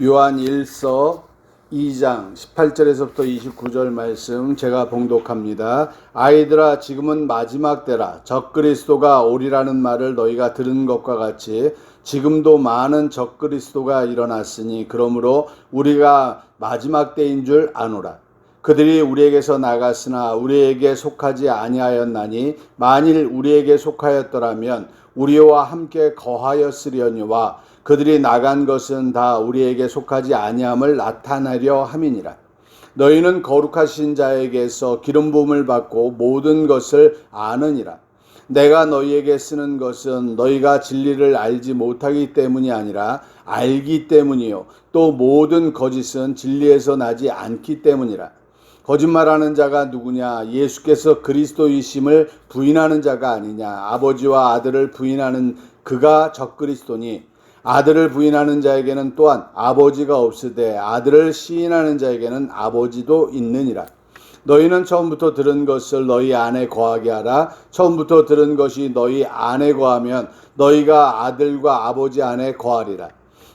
요한 1서 2장 18절에서부터 29절 말씀 제가 봉독합니다. 아이들아, 지금은 마지막 때라. 적그리스도가 오리라는 말을 너희가 들은 것과 같이 지금도 많은 적그리스도가 일어났으니 그러므로 우리가 마지막 때인 줄 아노라. 그들이 우리에게서 나갔으나 우리에게 속하지 아니하였나니 만일 우리에게 속하였더라면 우리와 함께 거하였으려니와 그들이 나간 것은 다 우리에게 속하지 아니함을 나타내려 함이니라. 너희는 거룩하신 자에게서 기름 부음을 받고 모든 것을 아느니라. 내가 너희에게 쓰는 것은 너희가 진리를 알지 못하기 때문이 아니라 알기 때문이요 또 모든 거짓은 진리에서 나지 않기 때문이라. 거짓말하는 자가 누구냐? 예수께서 그리스도이심을 부인하는 자가 아니냐? 아버지와 아들을 부인하는 그가 적그리스도니 아들을 부인하는 자에게는 또한 아버지가 없으되 아들을 시인하는 자에게는 아버지도 있느니라. 너희는 처음부터 들은 것을 너희 안에 거하게 하라. 처음부터 들은 것이 너희 안에 거하면 너희가 아들과 아버지 안에 거하리라.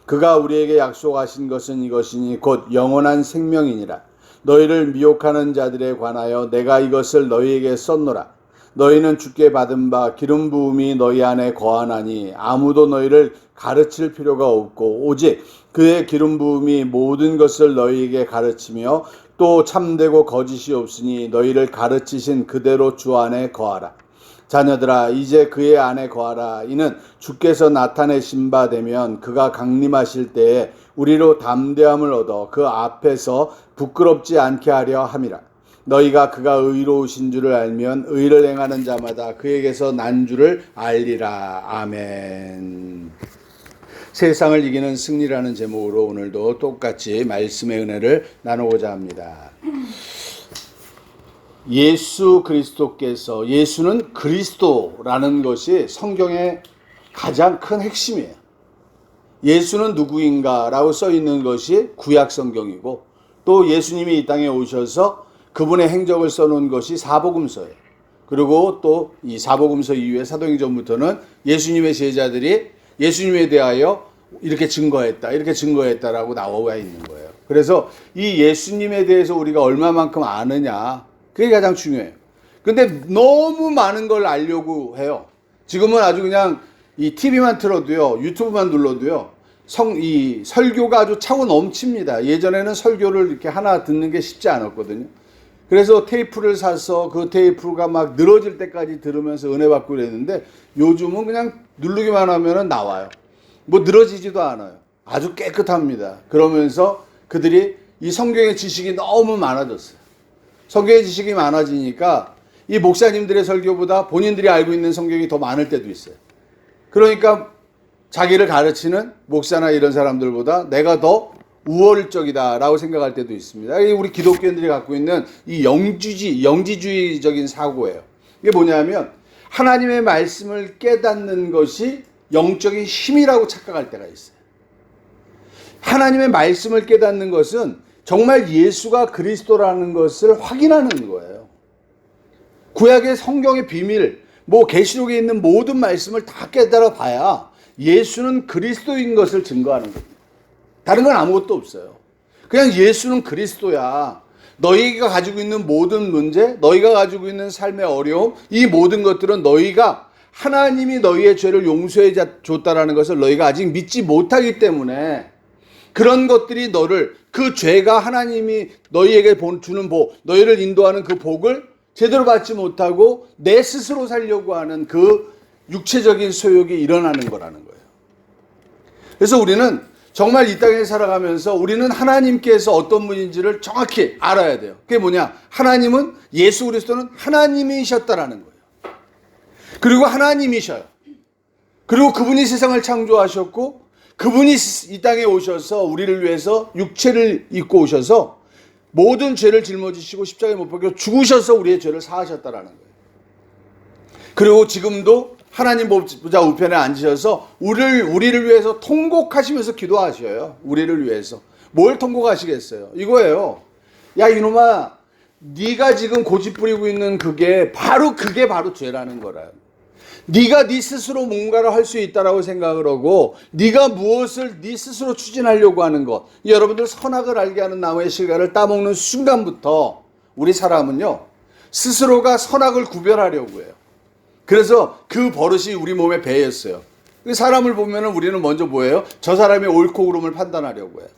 그가 우리에게 약속하신 것은 이것이니 곧 영원한 생명이니라. 너희를 미혹하는 자들에 관하여 내가 이것을 너희에게 썼노라. 너희는 주께 받은 바 기름 부음이 너희 안에 거하나니 아무도 너희를 가르칠 필요가 없고 오직 그의 기름 부음이 모든 것을 너희에게 가르치며 또 참되고 거짓이 없으니 너희를 가르치신 그대로 주 안에 거하라. 자녀들아, 이제 그의 안에 거하라. 이는 주께서 나타내신 바 되면 그가 강림하실 때에 우리로 담대함을 얻어 그 앞에서 부끄럽지 않게 하려 함이라. 너희가 그가 의로우신 줄을 알면 의를 행하는 자마다 그에게서 난 줄을 알리라. 아멘. 세상을 이기는 승리라는 제목으로 오늘도 똑같이 말씀의 은혜를 나누고자 합니다. 예수 그리스도께서, 예수는 그리스도라는 것이 성경의 가장 큰 핵심이에요. 예수는 누구인가 라고 써 있는 것이 구약 성경이고 또 예수님이 이 땅에 오셔서 그분의 행적을 써놓은 것이 사복음서예요. 그리고 또 이 사복음서 이후에 사도행전부터는 예수님의 제자들이 예수님에 대하여 이렇게 증거했다라고 나와 있는 거예요. 그래서 이 예수님에 대해서 우리가 얼마만큼 아느냐, 그게 가장 중요해요. 근데 너무 많은 걸 알려고 해요. 지금은 아주 그냥 이 TV만 틀어도요, 유튜브만 눌러도요, 이 설교가 아주 차고 넘칩니다. 예전에는 설교를 이렇게 하나 듣는 게 쉽지 않았거든요. 그래서 테이프를 사서 그 테이프가 막 늘어질 때까지 들으면서 은혜 받고 그랬는데 요즘은 그냥 누르기만 하면은 나와요. 뭐 늘어지지도 않아요. 아주 깨끗합니다. 그러면서 그들이 이 성경의 지식이 너무 많아졌어요. 성경의 지식이 많아지니까 이 목사님들의 설교보다 본인들이 알고 있는 성경이 더 많을 때도 있어요. 그러니까 자기를 가르치는 목사나 이런 사람들보다 내가 더 우월적이다라고 생각할 때도 있습니다. 우리 기독교인들이 갖고 있는 이 영지주의적인 사고예요. 이게 뭐냐면 하나님의 말씀을 깨닫는 것이 영적인 힘이라고 착각할 때가 있어요. 하나님의 말씀을 깨닫는 것은 정말 예수가 그리스도라는 것을 확인하는 거예요. 구약의 성경의 비밀, 계시록에 있는 모든 말씀을 다 깨달아 봐야 예수는 그리스도인 것을 증거하는 겁니다. 다른 건 아무것도 없어요. 그냥 예수는 그리스도야. 너희가 가지고 있는 모든 문제, 너희가 가지고 있는 삶의 어려움, 이 모든 것들은 너희가 하나님이 너희의 죄를 용서해 줬다라는 것을 너희가 아직 믿지 못하기 때문에 그런 것들이 너를, 그 죄가 하나님이 너희에게 주는 복, 너희를 인도하는 그 복을 제대로 받지 못하고 내 스스로 살려고 하는 그 육체적인 소욕이 일어나는 거라는 거예요. 그래서 우리는 정말 이 땅에 살아가면서 우리는 하나님께서 어떤 분인지를 정확히 알아야 돼요. 그게 뭐냐? 하나님은, 예수 그리스도는 하나님이셨다라는 거예요. 그리고 하나님이셔요. 그리고 그분이 세상을 창조하셨고 그분이 이 땅에 오셔서 우리를 위해서 육체를 입고 오셔서 모든 죄를 짊어지시고 십자가에 못 박혀 죽으셔서 우리의 죄를 사하셨다라는 거예요. 그리고 지금도 하나님 보좌 우편에 앉으셔서 우리를 위해서 통곡하시면서 기도하셔요. 우리를 위해서. 뭘 통곡하시겠어요? 이거예요. 야 이놈아, 네가 지금 고집 부리고 있는 그게 바로 죄라는 거라. 네가 네 스스로 뭔가를 할 수 있다라고 생각을 하고 네가 무엇을 네 스스로 추진하려고 하는 것, 여러분들 선악을 알게 하는 나무의 실과를 따먹는 순간부터 우리 사람은요 스스로가 선악을 구별하려고 해요. 그래서 그 버릇이 우리 몸에 배였어요. 사람을 보면은 우리는 먼저 뭐예요? 저 사람이 옳고 그름을 판단하려고 해요.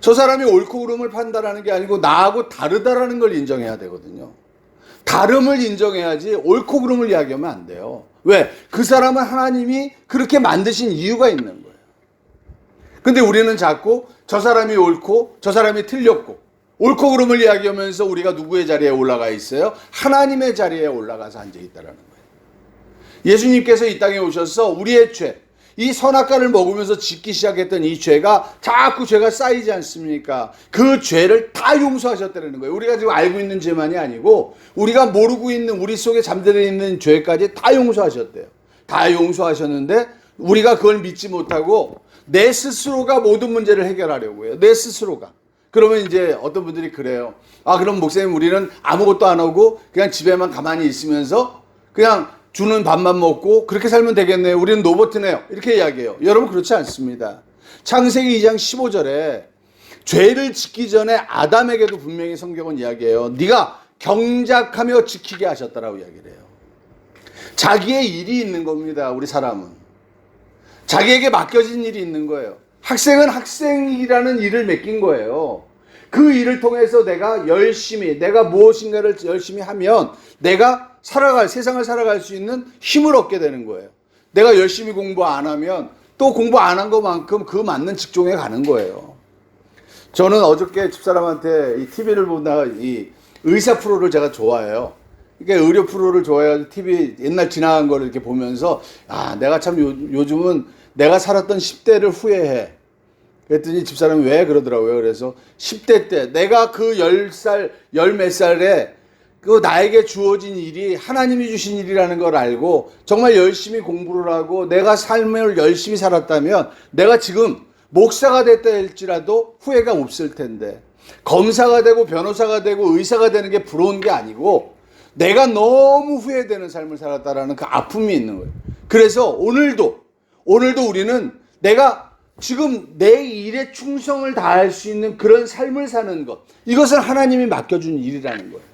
저 사람이 옳고 그름을 판단하는 게 아니고 나하고 다르다라는 걸 인정해야 되거든요. 다름을 인정해야지 옳고 그름을 이야기하면 안 돼요. 왜? 그 사람은 하나님이 그렇게 만드신 이유가 있는 거예요. 근데 우리는 자꾸 저 사람이 옳고 저 사람이 틀렸고 옳고 그름을 이야기하면서 우리가 누구의 자리에 올라가 있어요? 하나님의 자리에 올라가서 앉아 있다라는 거예요. 예수님께서 이 땅에 오셔서 우리의 죄, 이 선악과를 먹으면서 짓기 시작했던 이 죄가 자꾸 죄가 쌓이지 않습니까? 그 죄를 다 용서하셨다는 거예요. 우리가 지금 알고 있는 죄만이 아니고 우리가 모르고 있는 우리 속에 잠들어 있는 죄까지 다 용서하셨대요. 다 용서하셨는데 우리가 그걸 믿지 못하고 내 스스로가 모든 문제를 해결하려고 해요. 내 스스로가. 그러면 이제 어떤 분들이 그래요. 아, 그럼 목사님 우리는 아무것도 안 하고 그냥 집에만 가만히 있으면서 그냥 주는 밥만 먹고 그렇게 살면 되겠네요. 우리는 노버트네요. 이렇게 이야기해요. 여러분 그렇지 않습니다. 창세기 2장 15절에 죄를 짓기 전에 아담에게도 분명히 성경은 이야기해요. 네가 경작하며 지키게 하셨다라고 이야기를 해요. 자기의 일이 있는 겁니다. 우리 사람은. 자기에게 맡겨진 일이 있는 거예요. 학생은 학생이라는 일을 맡긴 거예요. 그 일을 통해서 내가 무엇인가를 열심히 하면 내가 세상을 살아갈 수 있는 힘을 얻게 되는 거예요. 내가 열심히 공부 안 하면 또 공부 안 한 것만큼 그 맞는 직종에 가는 거예요. 저는 어저께 집사람한테 이 TV를 보다가 이 의사 프로를 제가 좋아해요. 그러니까 의료 프로를 좋아해가지고 TV 옛날 지나간 거를 이렇게 보면서 내가 참 요즘은 내가 살았던 10대를 후회해. 그랬더니 집사람이 왜 그러더라고요. 그래서 10대 때 내가 그 10살, 열 몇 살에 그 나에게 주어진 일이 하나님이 주신 일이라는 걸 알고 정말 열심히 공부를 하고 내가 삶을 열심히 살았다면 내가 지금 목사가 됐다 할지라도 후회가 없을 텐데 검사가 되고 변호사가 되고 의사가 되는 게 부러운 게 아니고 내가 너무 후회되는 삶을 살았다라는 그 아픔이 있는 거예요. 그래서 오늘도 우리는 내가 지금 내 일에 충성을 다할 수 있는 그런 삶을 사는 것, 이것은 하나님이 맡겨준 일이라는 거예요.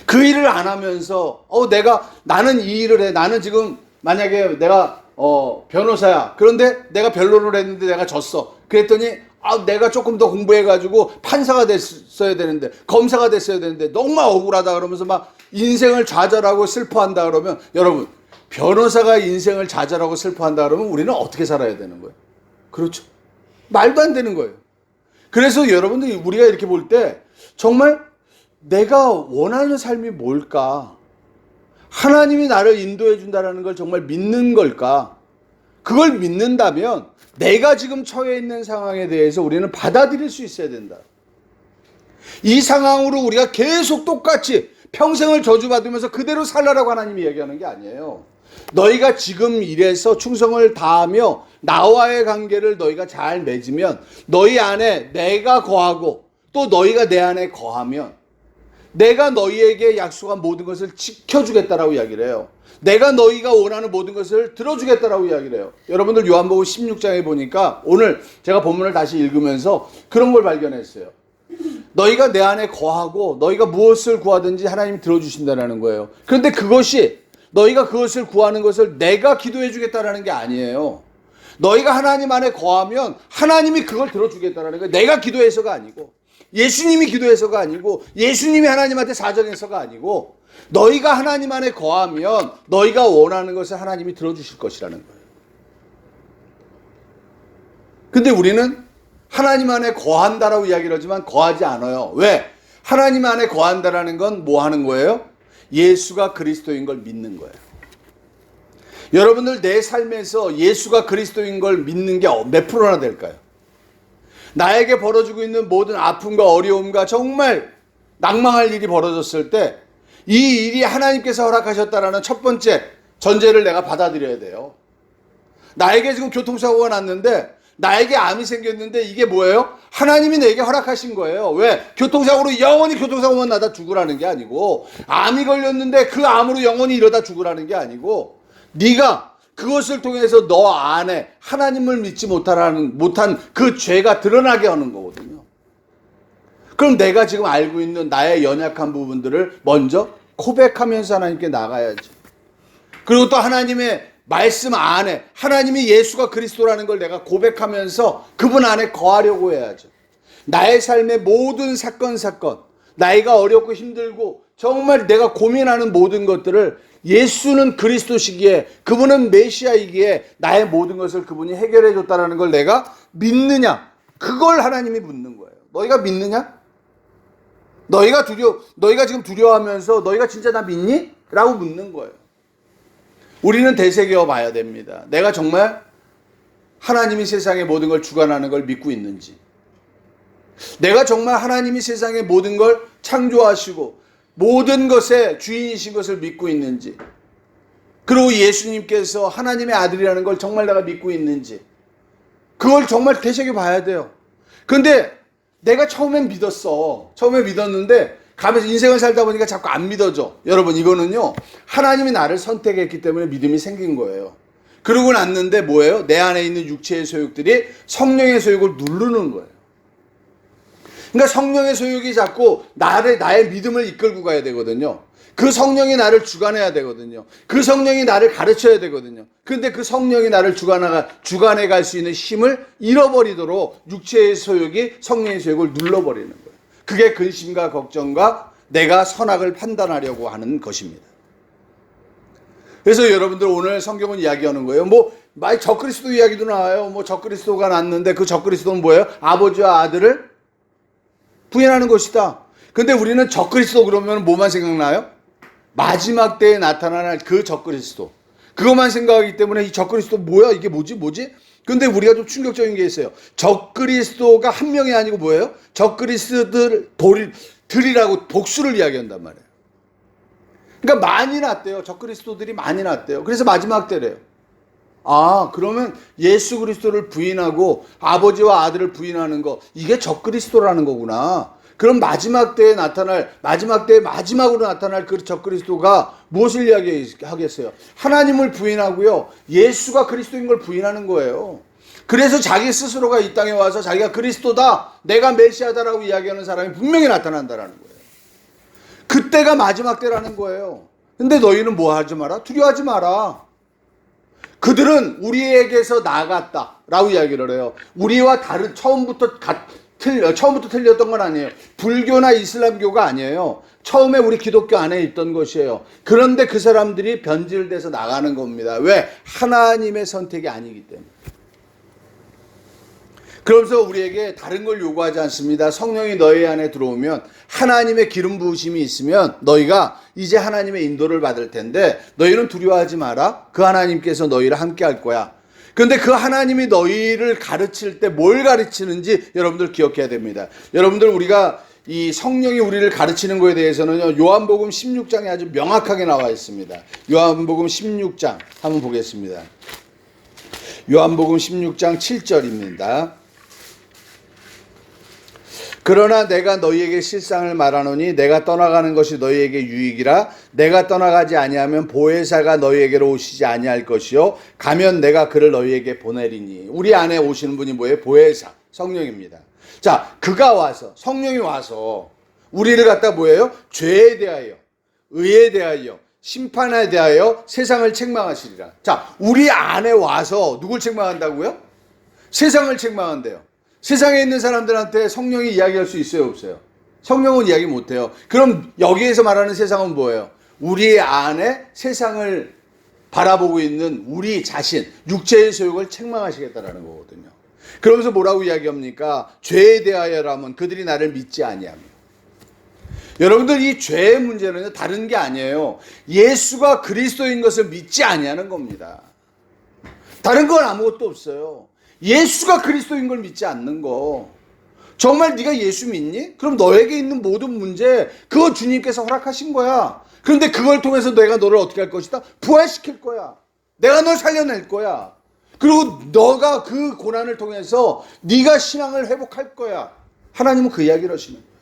그 일을 안 하면서 나는 이 일을 해. 나는 지금 만약에 내가 변호사야. 그런데 내가 변론을 했는데 내가 졌어. 그랬더니 내가 조금 더 공부해가지고 판사가 됐어야 되는데 검사가 됐어야 되는데 너무 억울하다 그러면서 막 인생을 좌절하고 슬퍼한다 그러면 여러분 변호사가 인생을 좌절하고 슬퍼한다 그러면 우리는 어떻게 살아야 되는 거예요? 그렇죠. 말도 안 되는 거예요. 그래서 여러분들 우리가 이렇게 볼 때 정말 내가 원하는 삶이 뭘까? 하나님이 나를 인도해 준다는 걸 정말 믿는 걸까? 그걸 믿는다면 내가 지금 처해 있는 상황에 대해서 우리는 받아들일 수 있어야 된다. 이 상황으로 우리가 계속 똑같이 평생을 저주받으면서 그대로 살라라고 하나님이 얘기하는 게 아니에요. 너희가 지금 이래서 충성을 다하며 나와의 관계를 너희가 잘 맺으면 너희 안에 내가 거하고 또 너희가 내 안에 거하면 내가 너희에게 약속한 모든 것을 지켜주겠다라고 이야기를 해요. 내가 너희가 원하는 모든 것을 들어주겠다라고 이야기를 해요. 여러분들 요한복음 16장에 보니까 오늘 제가 본문을 다시 읽으면서 그런 걸 발견했어요. 너희가 내 안에 거하고 너희가 무엇을 구하든지 하나님이 들어주신다는 거예요. 그런데 그것이 너희가 그것을 구하는 것을 내가 기도해 주겠다라는 게 아니에요. 너희가 하나님 안에 거하면 하나님이 그걸 들어주겠다라는 거예요. 내가 기도해서가 아니고 예수님이 기도해서가 아니고 예수님이 하나님한테 사정해서가 아니고 너희가 하나님 안에 거하면 너희가 원하는 것을 하나님이 들어주실 것이라는 거예요. 근데 우리는 하나님 안에 거한다라고 이야기를 하지만 거하지 않아요. 왜? 하나님 안에 거한다라는 건 뭐 하는 거예요? 예수가 그리스도인 걸 믿는 거예요. 여러분들 내 삶에서 예수가 그리스도인 걸 믿는 게 몇 프로나 될까요? 나에게 벌어지고 있는 모든 아픔과 어려움과 정말 낭망할 일이 벌어졌을 때 이 일이 하나님께서 허락하셨다라는 첫 번째 전제를 내가 받아들여야 돼요. 나에게 지금 교통사고가 났는데 나에게 암이 생겼는데 이게 뭐예요? 하나님이 내게 허락하신 거예요. 왜? 교통사고로 영원히 교통사고만 나다 죽으라는 게 아니고, 암이 걸렸는데 그 암으로 영원히 이러다 죽으라는 게 아니고, 네가 그것을 통해서 너 안에 하나님을 믿지 못한 그 죄가 드러나게 하는 거거든요. 그럼 내가 지금 알고 있는 나의 연약한 부분들을 먼저 고백하면서 하나님께 나가야지. 그리고 또 하나님의 말씀 안에 하나님이 예수가 그리스도라는 걸 내가 고백하면서 그분 안에 거하려고 해야죠. 나의 삶의 모든 사건, 나이가 어렵고 힘들고 정말 내가 고민하는 모든 것들을 예수는 그리스도시기에, 그분은 메시아이기에 나의 모든 것을 그분이 해결해 줬다는 걸 내가 믿느냐? 그걸 하나님이 묻는 거예요. 너희가 믿느냐? 너희가 지금 두려워하면서 너희가 진짜 나 믿니? 라고 묻는 거예요. 우리는 되새겨 봐야 됩니다. 내가 정말 하나님이 세상의 모든 걸 주관하는 걸 믿고 있는지, 내가 정말 하나님이 세상의 모든 걸 창조하시고 모든 것의 주인이신 것을 믿고 있는지, 그리고 예수님께서 하나님의 아들이라는 걸 정말 내가 믿고 있는지, 그걸 정말 되새겨 봐야 돼요. 근데 내가 처음엔 믿었어. 처음에 믿었는데 가면서 인생을 살다 보니까 자꾸 안 믿어져. 여러분, 이거는요, 하나님이 나를 선택했기 때문에 믿음이 생긴 거예요. 그러고 났는데 뭐예요? 내 안에 있는 육체의 소욕들이 성령의 소욕을 누르는 거예요. 그러니까 성령의 소욕이 자꾸 나의 믿음을 이끌고 가야 되거든요. 그 성령이 나를 주관해야 되거든요. 그 성령이 나를 가르쳐야 되거든요. 근데 그 성령이 나를 주관해 갈 수 있는 힘을 잃어버리도록 육체의 소욕이 성령의 소욕을 눌러버리는 거예요. 그게 근심과 걱정과 내가 선악을 판단하려고 하는 것입니다. 그래서 여러분들 오늘 성경은 이야기하는 거예요. 적그리스도 이야기도 나와요. 적그리스도가 났는데 그 적그리스도는 뭐예요? 아버지와 아들을 부인하는 것이다. 근데 우리는 적그리스도 그러면 뭐만 생각나요? 마지막 때에 나타날 그 적그리스도. 그것만 생각하기 때문에 이 적그리스도 뭐야? 이게 뭐지? 근데 우리가 좀 충격적인 게 있어요. 적그리스도가 한 명이 아니고 뭐예요? 적그리스도들이라고 복수를 이야기한단 말이에요. 그러니까 많이 났대요. 적그리스도들이 많이 났대요. 그래서 마지막 때래요. 그러면 예수 그리스도를 부인하고 아버지와 아들을 부인하는 거, 이게 적그리스도라는 거구나. 그럼 마지막 때에 마지막으로 나타날 그 적그리스도가 무엇을 이야기하겠어요? 하나님을 부인하고요, 예수가 그리스도인 걸 부인하는 거예요. 그래서 자기 스스로가 이 땅에 와서 자기가 그리스도다, 내가 메시아다라고 이야기하는 사람이 분명히 나타난다라는 거예요. 그때가 마지막 때라는 거예요. 근데 너희는 뭐 하지 마라? 두려워하지 마라. 그들은 우리에게서 나갔다라고 이야기를 해요. 우리와 다른, 처음부터 틀렸던 건 아니에요. 불교나 이슬람교가 아니에요. 처음에 우리 기독교 안에 있던 것이에요. 그런데 그 사람들이 변질돼서 나가는 겁니다. 왜? 하나님의 선택이 아니기 때문에. 그러면서 우리에게 다른 걸 요구하지 않습니다. 성령이 너희 안에 들어오면, 하나님의 기름 부으심이 있으면 너희가 이제 하나님의 인도를 받을 텐데 너희는 두려워하지 마라. 그 하나님께서 너희를 함께 할 거야. 그런데 그 하나님이 너희를 가르칠 때 뭘 가르치는지 여러분들 기억해야 됩니다. 여러분들, 우리가 이 성령이 우리를 가르치는 거에 대해서는요, 요한복음 16장에 아주 명확하게 나와 있습니다. 요한복음 16장 한번 보겠습니다. 요한복음 16장 7절입니다. 그러나 내가 너희에게 실상을 말하노니 내가 떠나가는 것이 너희에게 유익이라. 내가 떠나가지 아니하면 보혜사가 너희에게로 오시지 아니할 것이요 가면 내가 그를 너희에게 보내리니. 우리 안에 오시는 분이 뭐예요? 보혜사, 성령입니다. 자, 그가 와서, 성령이 와서 우리를 갖다 뭐예요? 죄에 대하여, 의에 대하여, 심판에 대하여 세상을 책망하시리라. 자, 우리 안에 와서 누굴 책망한다고요? 세상을 책망한대요. 세상에 있는 사람들한테 성령이 이야기할 수 있어요, 없어요? 성령은 이야기 못해요. 그럼 여기에서 말하는 세상은 뭐예요? 우리 안에 세상을 바라보고 있는 우리 자신, 육체의 소욕을 책망하시겠다라는 거거든요. 그러면서 뭐라고 이야기합니까? 죄에 대하여라면 그들이 나를 믿지 아니하며. 여러분들, 이 죄의 문제는 다른 게 아니에요. 예수가 그리스도인 것을 믿지 아니하는 겁니다. 다른 건 아무것도 없어요. 예수가 그리스도인 걸 믿지 않는 거. 정말 네가 예수 믿니? 그럼 너에게 있는 모든 문제, 그거 주님께서 허락하신 거야. 그런데 그걸 통해서 내가 너를 어떻게 할 것이다? 부활시킬 거야. 내가 널 살려낼 거야. 그리고 너가 그 고난을 통해서 네가 신앙을 회복할 거야. 하나님은 그 이야기를 하시는 거예요.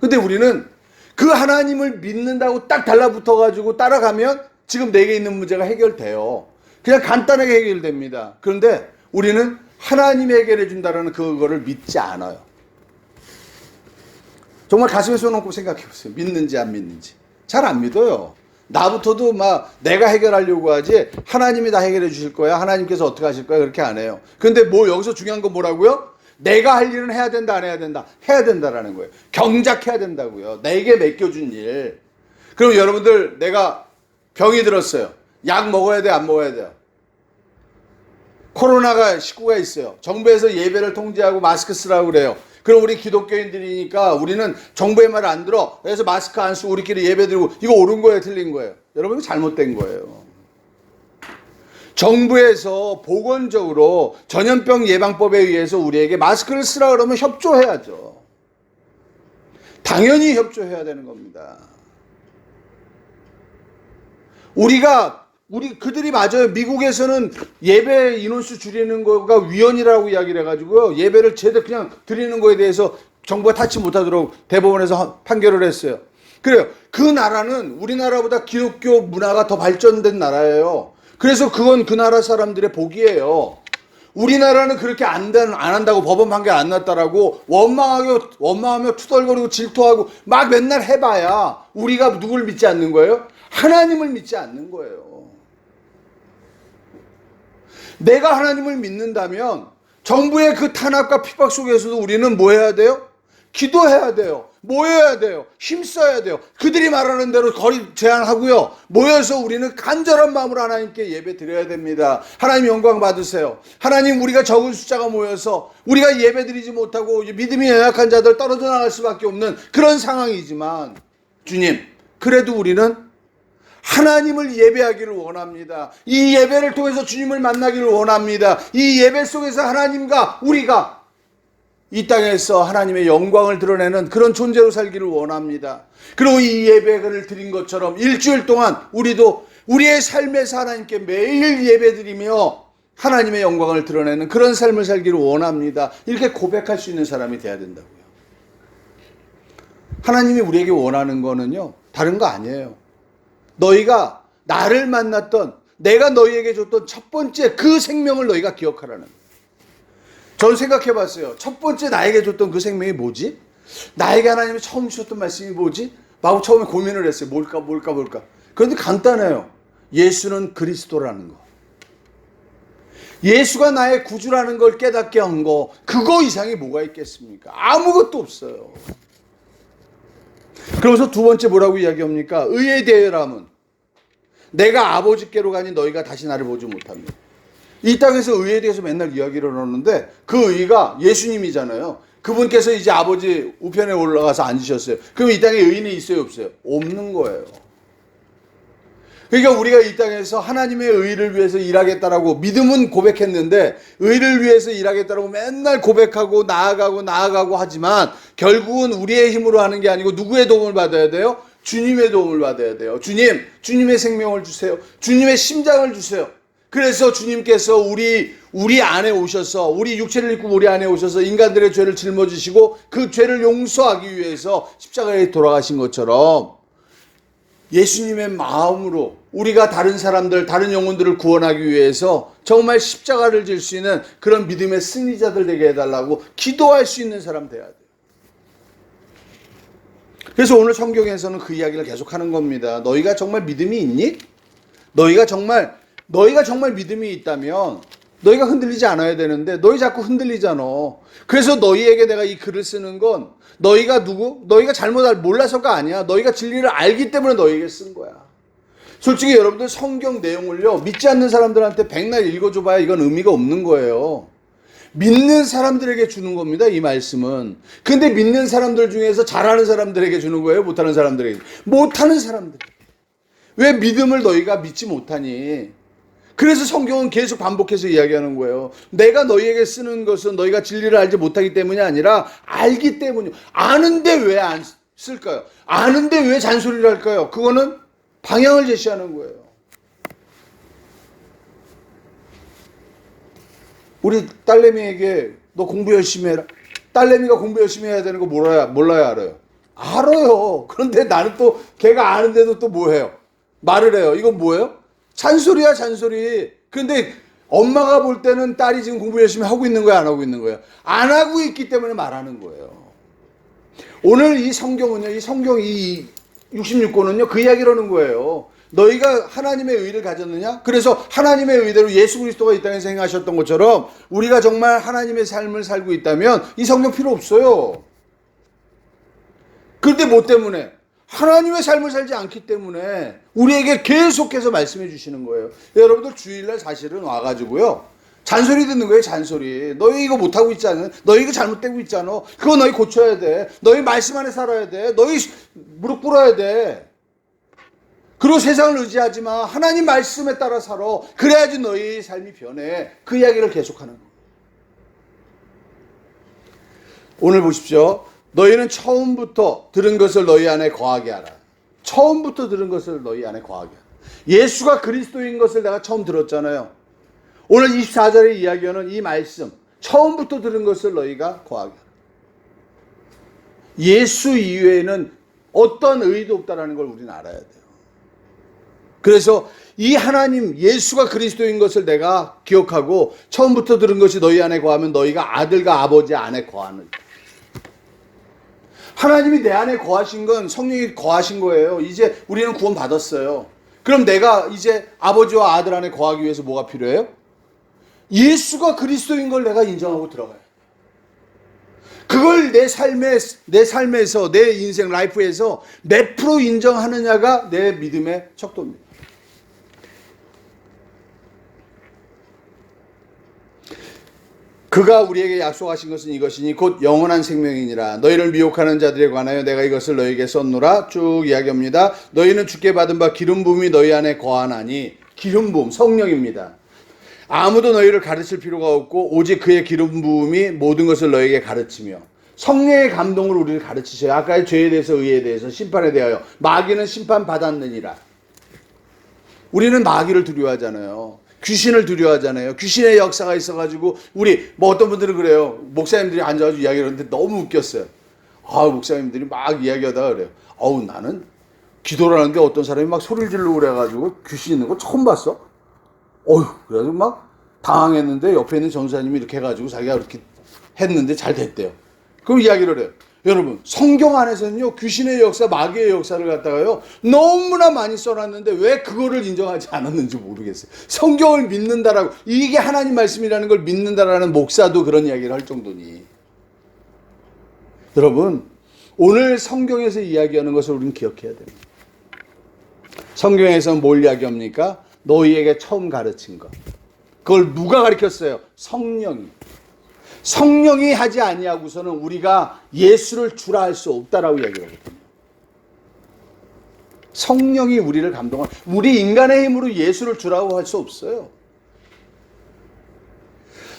근데 우리는 그 하나님을 믿는다고 딱 달라붙어가지고 따라가면 지금 내게 있는 문제가 해결돼요. 그냥 간단하게 해결됩니다. 그런데 우리는 하나님이 해결해 준다는 그거를 믿지 않아요. 정말 가슴에 손 얹고 생각해 보세요. 믿는지 안 믿는지. 잘 안 믿어요. 나부터도 막 내가 해결하려고 하지 하나님이 다 해결해 주실 거야. 하나님께서 어떻게 하실 거야. 그렇게 안 해요. 근데 뭐 여기서 중요한 건 뭐라고요? 내가 할 일은 해야 된다, 안 해야 된다? 해야 된다라는 거예요. 경작해야 된다고요. 내게 맡겨준 일. 그럼 여러분들, 내가 병이 들었어요. 약 먹어야 돼, 안 먹어야 돼요? 코로나가 19가 있어요. 정부에서 예배를 통제하고 마스크 쓰라고 그래요. 그럼 우리 기독교인들이니까 우리는 정부의 말을 안 들어. 그래서 마스크 안 쓰고 우리끼리 예배 드리고, 이거 옳은 거예요, 틀린 거예요? 여러분, 이거 잘못된 거예요. 정부에서 보건적으로 전염병 예방법에 의해서 우리에게 마스크를 쓰라 그러면 협조해야죠. 당연히 협조해야 되는 겁니다. 그들이 맞아요. 미국에서는 예배 인원수 줄이는 거가 위헌이라고 이야기를 해가지고요. 예배를 제대로 그냥 드리는 거에 대해서 정부가 타치 못하도록 대법원에서 판결을 했어요. 그래요. 그 나라는 우리나라보다 기독교 문화가 더 발전된 나라예요. 그래서 그건 그 나라 사람들의 복이에요. 우리나라는 그렇게 안 한다고 법원 판결 안 났다라고 원망하며 투덜거리고 질투하고 막 맨날 해봐야 우리가 누굴 믿지 않는 거예요? 하나님을 믿지 않는 거예요. 내가 하나님을 믿는다면 정부의 그 탄압과 핍박 속에서도 우리는 뭐 해야 돼요? 기도해야 돼요. 모여야 돼요. 힘써야 돼요. 그들이 말하는 대로 거리 제한하고요. 모여서 우리는 간절한 마음으로 하나님께 예배 드려야 됩니다. 하나님 영광 받으세요. 하나님, 우리가 적은 숫자가 모여서 우리가 예배 드리지 못하고 믿음이 연약한 자들 떨어져 나갈 수밖에 없는 그런 상황이지만, 주님, 그래도 우리는 하나님을 예배하기를 원합니다. 이 예배를 통해서 주님을 만나기를 원합니다. 이 예배 속에서 하나님과 우리가 이 땅에서 하나님의 영광을 드러내는 그런 존재로 살기를 원합니다. 그리고 이 예배를 드린 것처럼 일주일 동안 우리도 우리의 삶에서 하나님께 매일 예배드리며 하나님의 영광을 드러내는 그런 삶을 살기를 원합니다. 이렇게 고백할 수 있는 사람이 돼야 된다고요. 하나님이 우리에게 원하는 거는요, 다른 거 아니에요. 너희가 나를 만났던, 내가 너희에게 줬던 첫 번째 그 생명을 너희가 기억하라는. 저는 생각해 봤어요. 첫 번째 나에게 줬던 그 생명이 뭐지? 나에게 하나님이 처음 주셨던 말씀이 뭐지? 막 처음에 고민을 했어요. 뭘까? 그런데 간단해요. 예수는 그리스도라는 거. 예수가 나의 구주라는 걸 깨닫게 한 거, 그거 이상이 뭐가 있겠습니까? 아무것도 없어요. 그러면서 두 번째 뭐라고 이야기합니까? 의에 대하여라면 내가 아버지께로 가니 너희가 다시 나를 보지 못합니다. 이 땅에서 의에 대해서 맨날 이야기를 하는데 그 의가 예수님이잖아요. 그분께서 이제 아버지 우편에 올라가서 앉으셨어요. 그럼 이 땅에 의인이 있어요, 없어요? 없는 거예요. 그러니까 우리가 이 땅에서 하나님의 의를 위해서 일하겠다라고 믿음은 고백했는데 의를 위해서 일하겠다라고 맨날 고백하고 나아가고 하지만 결국은 우리의 힘으로 하는 게 아니고 누구의 도움을 받아야 돼요? 주님의 도움을 받아야 돼요. 주님의 생명을 주세요. 주님의 심장을 주세요. 그래서 주님께서 우리 안에 오셔서, 우리 육체를 입고 우리 안에 오셔서 인간들의 죄를 짊어지시고 그 죄를 용서하기 위해서 십자가에 돌아가신 것처럼 예수님의 마음으로 우리가 다른 사람들, 다른 영혼들을 구원하기 위해서 정말 십자가를 질 수 있는 그런 믿음의 승리자들 되게 해달라고 기도할 수 있는 사람 돼야 돼요. 그래서 오늘 성경에서는 그 이야기를 계속하는 겁니다. 너희가 정말 믿음이 있니? 너희가 정말 믿음이 있다면 너희가 흔들리지 않아야 되는데 너희 자꾸 흔들리잖아. 그래서 너희에게 내가 이 글을 쓰는 건 너희가 너희가 몰라서가 아니야. 너희가 진리를 알기 때문에 너희에게 쓴 거야. 솔직히 여러분들 성경 내용을요, 믿지 않는 사람들한테 백날 읽어줘봐야 이건 의미가 없는 거예요. 믿는 사람들에게 주는 겁니다, 이 말씀은. 근데 믿는 사람들 중에서 잘하는 사람들에게 주는 거예요? 못하는 사람들에게? 못하는 사람들. 왜 믿음을 너희가 믿지 못하니? 그래서 성경은 계속 반복해서 이야기하는 거예요. 내가 너희에게 쓰는 것은 너희가 진리를 알지 못하기 때문이 아니라 알기 때문이요. 아는데 왜 안 쓸까요? 아는데 왜 잔소리를 할까요? 그거는 방향을 제시하는 거예요. 우리 딸내미에게 너 공부 열심히 해라. 딸내미가 공부 열심히 해야 되는 거 몰라야 알아요? 알아요. 그런데 나는 또 걔가 아는데도 또 뭐해요? 말을 해요. 이건 뭐예요? 잔소리야, 잔소리. 그런데 엄마가 볼 때는 딸이 지금 공부 열심히 하고 있는 거야, 안 하고 있는 거야? 안 하고 있기 때문에 말하는 거예요. 오늘 이 성경은요, 이 성경 이 66권은요, 그 이야기를 하는 거예요. 너희가 하나님의 의를 가졌느냐? 그래서 하나님의 의대로 예수 그리스도가 이 땅에서 행하셨던 것처럼 우리가 정말 하나님의 삶을 살고 있다면 이 성경 필요 없어요. 그런데 뭐 때문에? 하나님의 삶을 살지 않기 때문에 우리에게 계속해서 말씀해 주시는 거예요. 여러분들 주일날 사실은 와가지고요, 잔소리 듣는 거예요. 잔소리. 너희 이거 못하고 있잖아. 너희 이거 잘못되고 있잖아. 그거 너희 고쳐야 돼. 너희 말씀 안에 살아야 돼. 너희 무릎 꿇어야 돼. 그리고 세상을 의지하지 마. 하나님 말씀에 따라 살아. 그래야지 너희 삶이 변해. 그 이야기를 계속하는 거예요. 오늘 보십시오. 너희는 처음부터 들은 것을 너희 안에 거하게 하라. 처음부터 들은 것을 너희 안에 거하게 하라. 예수가 그리스도인 것을 내가 처음 들었잖아요. 오늘 24절의 이야기하는 이 말씀, 처음부터 들은 것을 너희가 거하게 하라. 예수 이외에는 어떤 의도 없다는 걸 우리는 알아야 돼요. 그래서 이 하나님 예수가 그리스도인 것을 내가 기억하고 처음부터 들은 것이 너희 안에 거하면 너희가 아들과 아버지 안에 거하는, 하나님이 내 안에 거하신 건 성령이 거하신 거예요. 이제 우리는 구원 받았어요. 그럼 내가 이제 아버지와 아들 안에 거하기 위해서 뭐가 필요해요? 예수가 그리스도인 걸 내가 인정하고 들어가요. 그걸 내 삶에서, 내 인생 라이프에서 몇 프로 인정하느냐가 내 믿음의 척도입니다. 그가 우리에게 약속하신 것은 이것이니 곧 영원한 생명이니라. 너희를 미혹하는 자들에 관하여 내가 이것을 너희에게 썼노라. 쭉 이야기합니다. 너희는 주께 받은 바 기름 부음이 너희 안에 거하나니, 기름 부음 성령입니다. 아무도 너희를 가르칠 필요가 없고 오직 그의 기름 부음이 모든 것을 너희에게 가르치며, 성령의 감동으로 우리를 가르치셔요. 아까의 죄에 대해서, 의에 대해서, 심판에 대하여. 마귀는 심판받았느니라. 우리는 마귀를 두려워하잖아요. 귀신을 두려워하잖아요. 귀신의 역사가 있어가지고 우리 어떤 분들은 그래요. 목사님들이 앉아가지고 이야기를 하는데 너무 웃겼어요. 목사님들이 막 이야기하다가 그래요. 나는 기도를 하는데 어떤 사람이 막 소리를 지르고 그래가지고 귀신 있는 거 처음 봤어. 그래가지고 막 당황했는데 옆에 있는 전사님이 이렇게 해가지고 자기가 그렇게 했는데 잘 됐대요. 그럼 이야기를 해요. 여러분, 성경 안에서는요, 귀신의 역사, 마귀의 역사를 갖다가요, 너무나 많이 써놨는데 왜 그거를 인정하지 않았는지 모르겠어요. 성경을 믿는다라고, 이게 하나님 말씀이라는 걸 믿는다라는 목사도 그런 이야기를 할 정도니. 여러분, 오늘 성경에서 이야기하는 것을 우리는 기억해야 됩니다. 성경에서 뭘 이야기합니까? 너희에게 처음 가르친 것. 그걸 누가 가르쳤어요? 성령이. 성령이 하지 아니하고서는 우리가 예수를 주라 할 수 없다라고 이야기를 하거든요. 성령이 우리를 감동한, 우리 인간의 힘으로 예수를 주라고 할 수 없어요.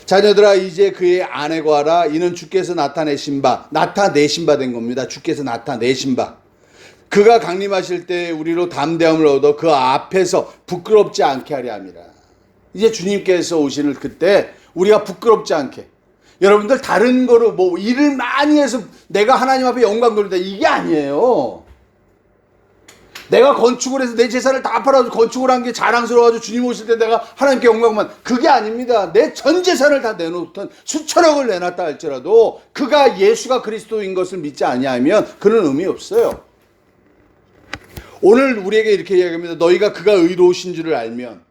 자녀들아 이제 그의 안에 거하라. 이는 주께서 나타내신 바 된 겁니다. 주께서 나타내신 바. 그가 강림하실 때 우리로 담대함을 얻어 그 앞에서 부끄럽지 않게 하려 함이라. 이제 주님께서 오시는 그때 우리가 부끄럽지 않게, 여러분들 다른 거로 일을 많이 해서 내가 하나님 앞에 영광 돌린다, 이게 아니에요. 내가 건축을 해서 내 재산을 다 팔아서 건축을 한 게 자랑스러워가지고 주님 오실 때 내가 하나님께 영광만, 그게 아닙니다. 내 전 재산을 다 내놓던 수천억을 내놨다 할지라도 그가 예수가 그리스도인 것을 믿지 아니하면 그는 의미 없어요. 오늘 우리에게 이렇게 이야기합니다. 너희가 그가 의로우신 줄을 알면,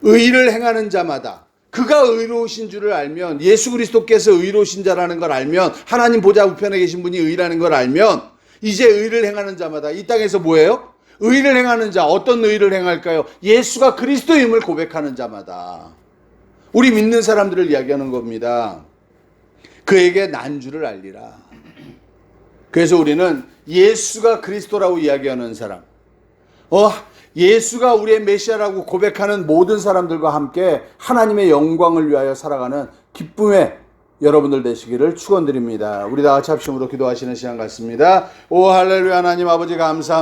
의를 행하는 자마다, 그가 의로우신 줄을 알면, 예수 그리스도께서 의로우신 자라는 걸 알면, 하나님 보좌 우편에 계신 분이 의라는 걸 알면, 이제 의를 행하는 자마다, 이 땅에서 뭐예요? 의를 행하는 자. 어떤 의를 행할까요? 예수가 그리스도임을 고백하는 자마다. 우리 믿는 사람들을 이야기하는 겁니다. 그에게 난주를 알리라. 그래서 우리는 예수가 그리스도라고 이야기하는 사람, 예수가 우리의 메시아라고 고백하는 모든 사람들과 함께 하나님의 영광을 위하여 살아가는 기쁨의 여러분들 되시기를 축원드립니다. 우리 다 같이 합심으로 기도하시는 시간 같습니다. 오 할렐루야. 하나님 아버지 감사합니다.